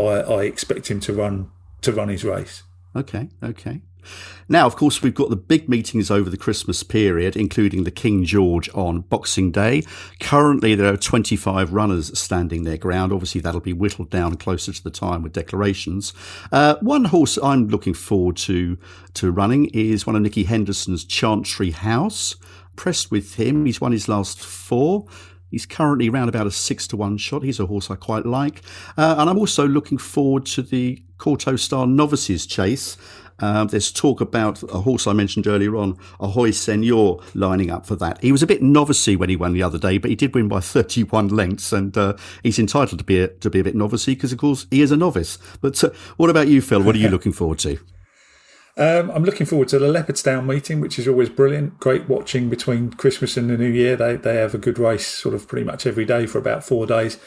up, I expect him to run his race. Okay. Now, of course, we've got the big meetings over the Christmas period, including the King George on Boxing Day. Currently, there are 25 runners standing their ground. Obviously, that'll be whittled down closer to the time with declarations. One horse I'm looking forward to running is one of Nicky Henderson's Chantry House. Impressed with him. He's won his last 4. He's currently round about a 6-1 shot. He's a horse I quite like. And I'm also looking forward to the Corto Star Novices Chase. There's talk about a horse I mentioned earlier on, Ahoy Senor, lining up for that. He was a bit novicey when he won the other day, but he did win by 31 lengths, and he's entitled to be a bit novicey because, of course, he is a novice. But what about you, Phil? What are you looking forward to? I'm looking forward to the Leopardstown meeting, which is always brilliant. Great watching between Christmas and the New Year. They have a good race sort of pretty much every day for about 4 days.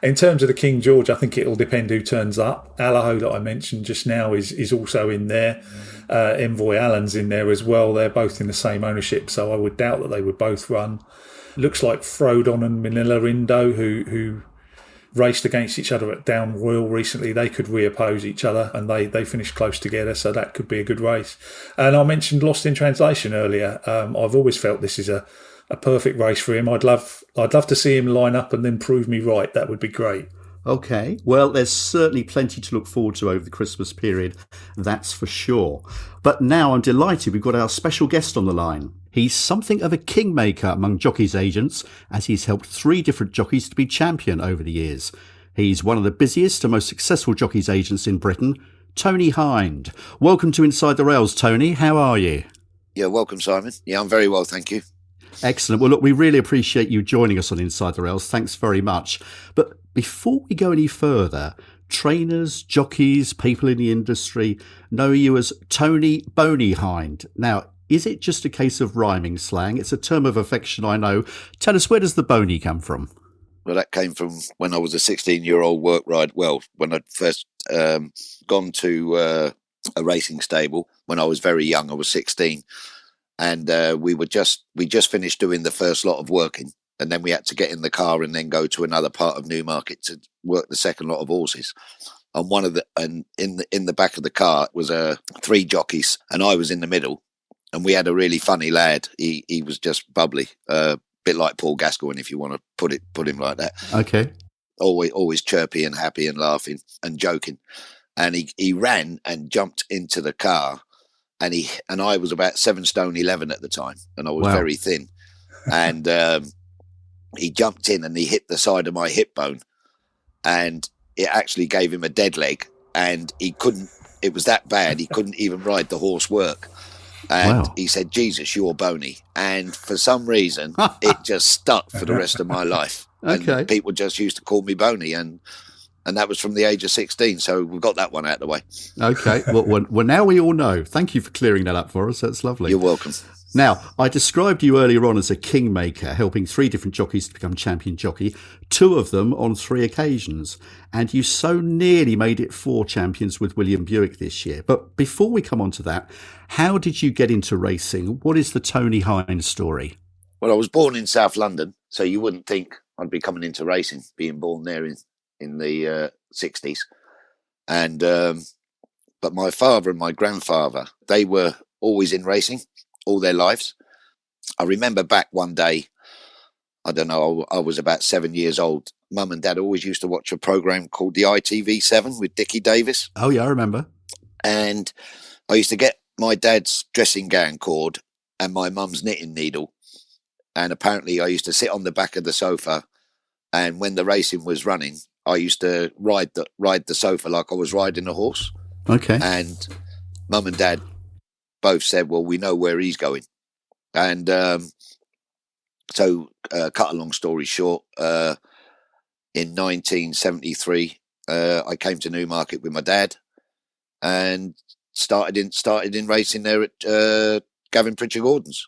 In terms of the King George, I think it'll depend who turns up. Allaho, that I mentioned just now, is also in there. Envoy Allen's in there as well. They're both in the same ownership, so I would doubt that they would both run. Looks like Frodon and Manila Indo, who raced against each other at Down Royal recently, they could reoppose each other, and they finished close together, so that could be a good race. And I mentioned Lost in Translation earlier. I've always felt this is a perfect race for him. I'd love to see him line up and then prove me right. That would be great. Okay, well, there's certainly plenty to look forward to over the Christmas period, that's for sure. But now I'm delighted we've got our special guest on the line. He's something of a kingmaker among jockeys' agents, as he's helped 3 different jockeys to be champion over the years. He's one of the busiest and most successful jockeys' agents in Britain, Tony Hind. Welcome to Inside the Rails, Tony. How are you? Yeah, welcome, Simon. Yeah, I'm very well, thank you. Excellent. Well, look, we really appreciate you joining us on Inside the Rails. Thanks very much. But before we go any further, trainers, jockeys, people in the industry know you as Tony Boney Hind. Now, is it just a case of rhyming slang? It's a term of affection, I know. Tell us, where does the Boney come from? Well, that came from when I was a 16-year-old work ride. Well, when I'd first gone to a racing stable when I was very young. I was 16. And we just finished doing the first lot of working, and then we had to get in the car and then go to another part of Newmarket to work the second lot of horses. And in the back of the car was 3 jockeys, and I was in the middle. And we had a really funny lad. He was just bubbly, a bit like Paul Gascoigne, if you want to put him like that. Okay. Always chirpy and happy and laughing and joking. And he ran and jumped into the car. And I was about 7 stone 11 at the time, and I was very thin. And he jumped in and he hit the side of my hip bone, and it actually gave him a dead leg. And he couldn't. It was that bad. He couldn't even ride the horse work. And he said, "Jesus, you're bony." And for some reason, it just stuck for the rest of my life. Okay. And people just used to call me Boney, and that was from the age of 16. So we've got that one out of the way. Okay. Well, now we all know. Thank you for clearing that up for us. That's lovely. You're welcome. Now, I described you earlier on as a kingmaker, helping 3 different jockeys to become champion jockey, 2 of them on 3 occasions. And you so nearly made it 4 champions with William Buick this year. But before we come on to that, how did you get into racing? What is the Tony Hind story? Well, I was born in South London, so you wouldn't think I'd be coming into racing, being born there in the 60s. And but my father and my grandfather, they were always in racing all their lives. I remember back one day, I don't know, I was about 7 years old. Mum and Dad always used to watch a program called the ITV7 with Dickie Davis. Oh, yeah, I remember. And I used to get my dad's dressing gown cord and my mum's knitting needle. And apparently I used to sit on the back of the sofa, and when the racing was running, I used to ride the sofa like I was riding a horse. Okay. And Mum and Dad both said, well, we know where he's going. And so cut a long story short, in 1973, I came to Newmarket with my dad and started in racing there at Gavin Pritchard Gordon's.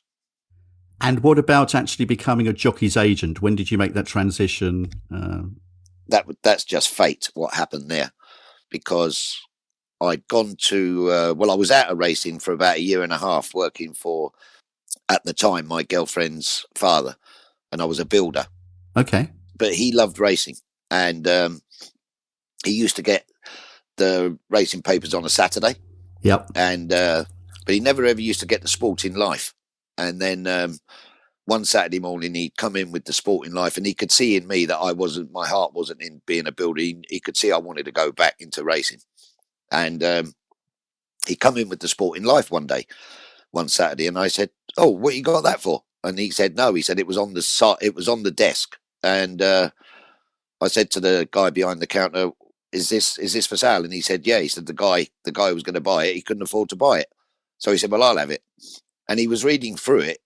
And what about actually becoming a jockey's agent? When did you make that transition? That's just fate, what happened there. Because I'd gone to, I was out of racing for about 1.5 years working for, at the time, my girlfriend's father, and I was a builder. Okay. But he loved racing. And he used to get the racing papers on a Saturday. Yep. And but he never ever used to get the Sporting Life. And then one Saturday morning, he'd come in with the Sporting Life, and he could see in me that my heart wasn't in being a builder. He could see I wanted to go back into racing. And he come in with the Sporting Life one Saturday, and I said, "Oh, what you got that for?" And he said, "No," he said, it was on the desk. And I said to the guy behind the counter, is this for sale? And he said, yeah. He said the guy who was going to buy it, he couldn't afford to buy it. So he said, well, I'll have it. And he was reading through it,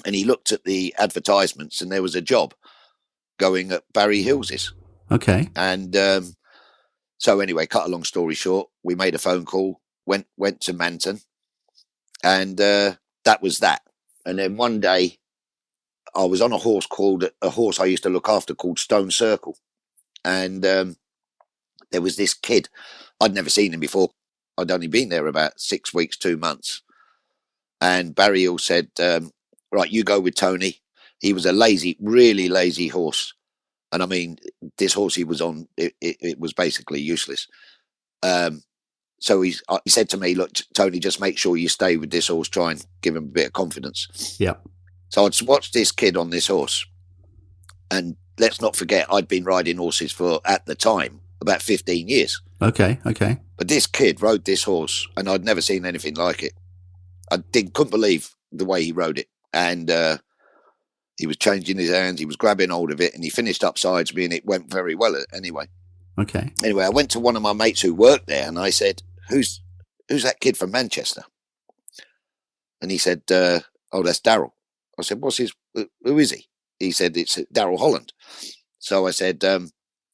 and he looked at the advertisements, and there was a job going at Barry Hills's. Okay. And so anyway, cut a long story short, we made a phone call, went to Manton, and that was that. And then one day I was on a horse I used to look after called Stone Circle. And there was this kid. I'd never seen him before. I'd only been there about 6 weeks, 2 months. And Barry Hill said, right, you go with Tony. He was a really lazy horse. And I mean, this horse he was on, it was basically useless. So he said to me, look, Tony, just make sure you stay with this horse. Try and give him a bit of confidence. Yeah. So I'd watched this kid on this horse. And let's not forget, I'd been riding horses for, at the time, about 15 years. Okay. But this kid rode this horse, and I'd never seen anything like it. I couldn't believe the way he rode it. And he was changing his hands, he was grabbing hold of it, and he finished upsides me, and it went very well anyway. Okay. Anyway, I went to one of my mates who worked there, and I said, who's that kid from Manchester? And he said, oh, that's Darryl. I said, who is he? He said, it's Darryl Holland. So I said,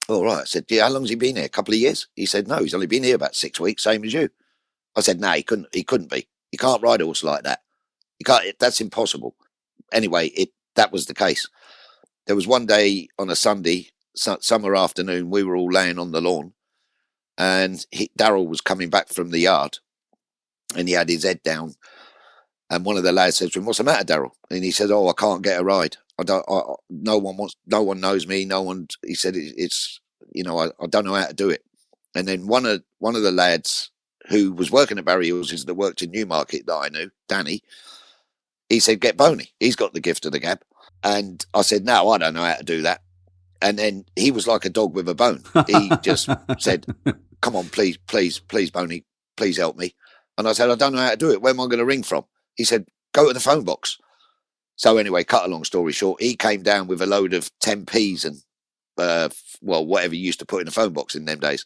all right. I said, yeah, how long's he been here? A couple of years? He said, no, he's only been here about 6 weeks, same as you. I said, no, he couldn't be. You can't ride a horse like that. You can't, that's impossible. Anyway, that was the case. There was one day on a Sunday, summer afternoon, we were all laying on the lawn, and Darryl was coming back from the yard, and he had his head down, and one of the lads says to him, what's the matter, Darryl? And he says, oh, I can't get a ride. No one knows me. No one, he said, it's, I don't know how to do it. And then one of the lads who was working at Barry Hills's that worked in Newmarket that I knew, Danny, he said, get Boney. He's got the gift of the gab. And I said, no, I don't know how to do that. And then he was like a dog with a bone. He just said, come on, please, Boney, please help me. And I said, I don't know how to do it. Where am I going to ring from? He said, go to the phone box. So anyway, cut a long story short, he came down with a load of 10p's and, whatever you used to put in a phone box in them days.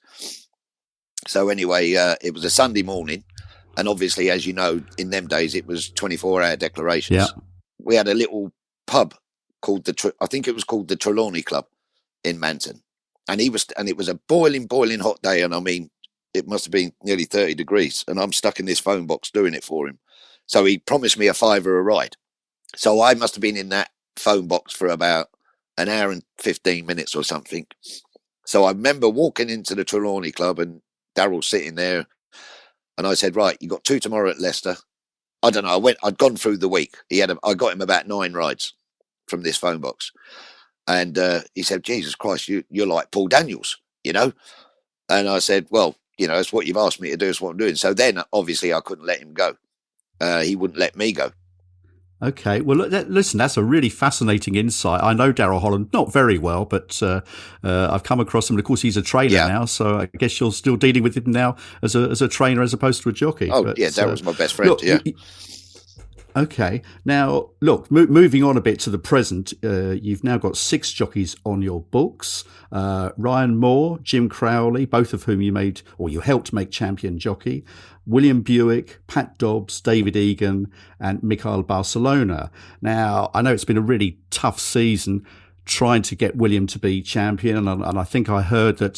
So anyway, it was a Sunday morning. And obviously, as you know, in them days, it was 24-hour declarations. Yeah. We had a little pub called I think it was called the Trelawney Club in Manton. And it was a boiling hot day. And I mean, it must have been nearly 30 degrees. And I'm stuck in this phone box doing it for him. So he promised me a £5 a ride. So I must have been in that phone box for about an hour and 15 minutes or something. So I remember walking into the Trelawney Club and Darryl sitting there. And I said, right, you got 2 tomorrow at Leicester. I don't know. I'd gone through the week. I got him about 9 rides from this phone box. And he said, Jesus Christ, you're like Paul Daniels, And I said, well, it's what you've asked me to do. It's what I'm doing. So then obviously I couldn't let him go. He wouldn't let me go. Okay. Well, listen, that's a really fascinating insight. I know Darryl Holland not very well, but I've come across him. And of course, he's a trainer now, so I guess you're still dealing with him now as a trainer as opposed to a jockey. Oh, but, yeah, Darryl's my best friend, yeah. Okay. Now, look, moving on a bit to the present, you've now got 6 jockeys on your books. Ryan Moore, Jim Crowley, both of whom you helped make Champion Jockey. William Buick, Pat Dobbs, David Egan, and Mikhail Barcelona. Now, I know it's been a really tough season trying to get William to be champion, and I think I heard that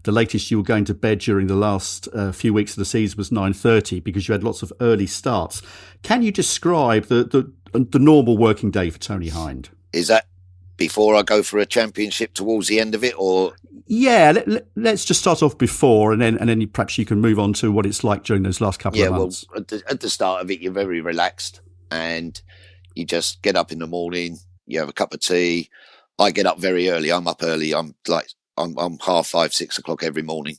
the latest you were going to bed during the last few weeks of the season was 9:30 because you had lots of early starts. Can you describe the normal working day for Tony Hind? Is that before I go for a championship towards the end of it, or? Yeah, let's just start off before, and then perhaps you can move on to what it's like during those last couple of months. Yeah, well, at the start of it, you're very relaxed, and you just get up in the morning, you have a cup of tea. I get up very early. I'm up early. I'm like I'm 5:30, 6 o'clock every morning.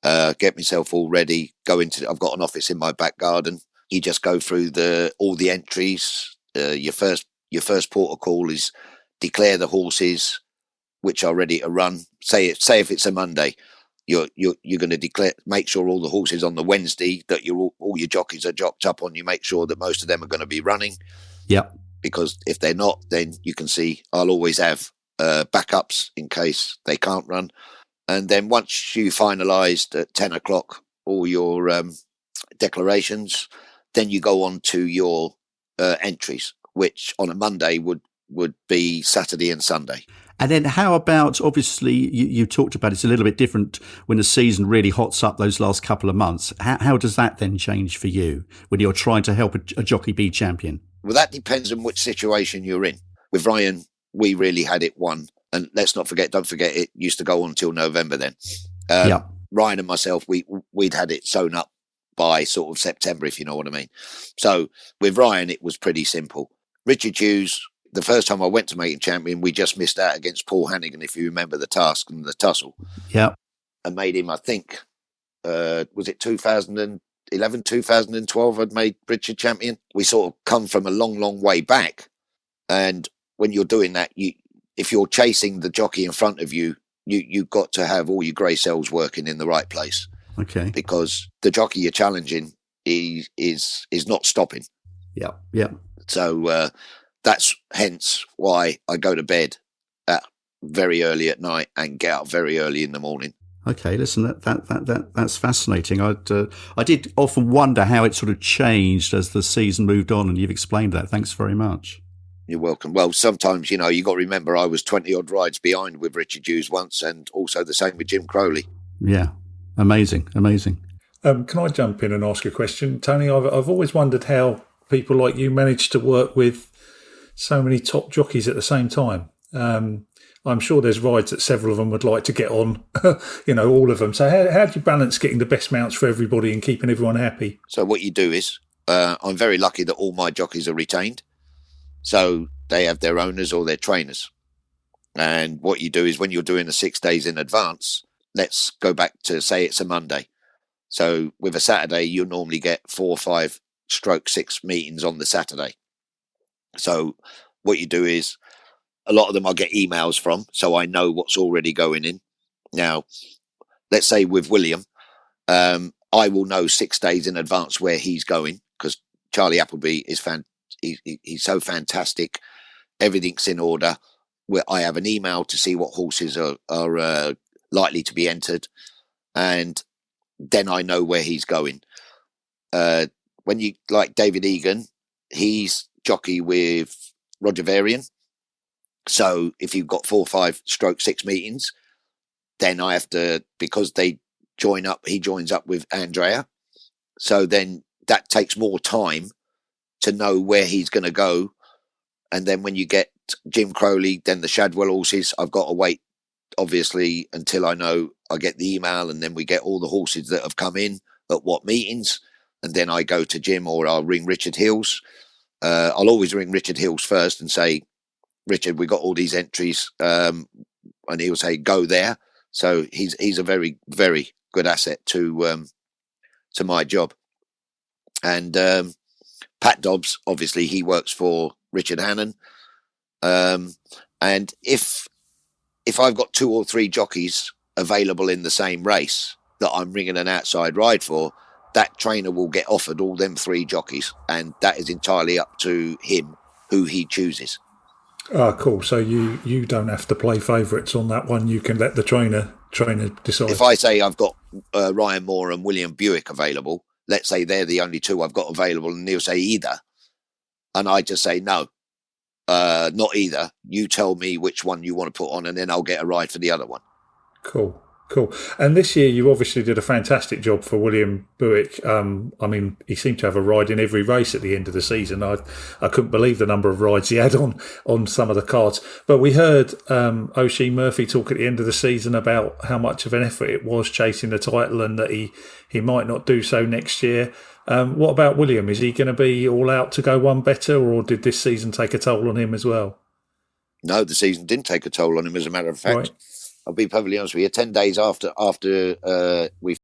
Get myself all ready. I've got an office in my back garden. You just go through all the entries. Your first port of call is declare the horses which are ready to run. Say if it's a Monday, you're going to make sure all the horses on the Wednesday that all your jockeys are jocked up on. You make sure that most of them are going to be running. Yep. Because if they're not, then you can see I'll always have backups in case they can't run. And then once you finalised at 10 o'clock all your declarations, then you go on to your entries, which on a Monday would be Saturday and Sunday. And then how about, obviously, you talked about it's a little bit different when the season really hots up those last couple of months. How does that then change for you when you're trying to help a jockey be champion? Well, that depends on which situation you're in. With Ryan, we really had it won. And don't forget, it used to go on until November then. Ryan and myself, we'd had it sewn up by sort of September, if you know what I mean. So with Ryan, it was pretty simple. Richard Hughes, the first time I went to make him champion, we just missed out against Paul Hannigan, if you remember the task and the tussle. Yeah. And made him, I think, was it 2011, 2012, I'd made Richard champion. We sort of come from a long, long way back. And when you're doing that, if you're chasing the jockey in front of you, you've got to have all your grey cells working in the right place. Okay. Because the jockey you're challenging is not stopping. Yeah, yeah. So that's hence why I go to bed very early at night and get out very early in the morning. Okay, listen, that's fascinating. I did often wonder how it sort of changed as the season moved on, and you've explained that. Thanks very much. You're welcome. Well, sometimes, you got to remember I was 20 odd rides behind with Richard Hughes once, and also the same with Jim Crowley. Yeah, amazing. Can I jump in and ask a question? Tony, I've always wondered how people like you manage to work with so many top jockeys at the same time. I'm sure there's rides that several of them would like to get on, all of them. So how do you balance getting the best mounts for everybody and keeping everyone happy? So what you do is, I'm very lucky that all my jockeys are retained. So they have their owners or their trainers. And what you do is when you're doing the 6 days in advance, let's go back to say it's a Monday. So with a Saturday, you'll normally get 4 or 5 / 6 meetings on the Saturday. So what you do is a lot of them I get emails from, so I know what's already going in. Now, let's say with William, I will know 6 days in advance where he's going because Charlie Appleby is he's so fantastic. Everything's in order. Where I have an email to see what horses are likely to be entered, and then I know where he's going. When you like David Egan, he's jockey with Roger Varian. So if you've got 4, 5 / 6 meetings, then I have to, because they join up, he joins up with Andrea. So then that takes more time to know where he's going to go. And then when you get Jim Crowley, then the Shadwell horses, I've got to wait, obviously, until I know I get the email, and then we get all the horses that have come in at what meetings. And then I go to Jim, or I'll ring Richard Hughes. I'll always ring Richard Hughes first and say, Richard, we got all these entries. And he'll say, go there. So he's a very, very good asset to my job. And Pat Dobbs, obviously, he works for Richard Hannon. And if I've got 2 or 3 jockeys available in the same race that I'm ringing an outside ride for, that trainer will get offered all them 3 jockeys, and that is entirely up to him who he chooses. Oh, cool. So you don't have to play favourites on that one. You can let the trainer decide. If I say I've got Ryan Moore and William Buick available, let's say they're the only 2 I've got available, and he'll say either. And I just say, no, not either. You tell me which one you want to put on, and then I'll get a ride for the other one. Cool. And this year you obviously did a fantastic job for William Buick. He seemed to have a ride in every race at the end of the season. I couldn't believe the number of rides he had on some of the cards. But we heard O'Shea Murphy talk at the end of the season about how much of an effort it was chasing the title, and that he might not do so next year. What about William? Is he going to be all out to go one better, or did this season take a toll on him as well? No, the season didn't take a toll on him, as a matter of fact. Right. I'll be perfectly honest with you. 10 days after we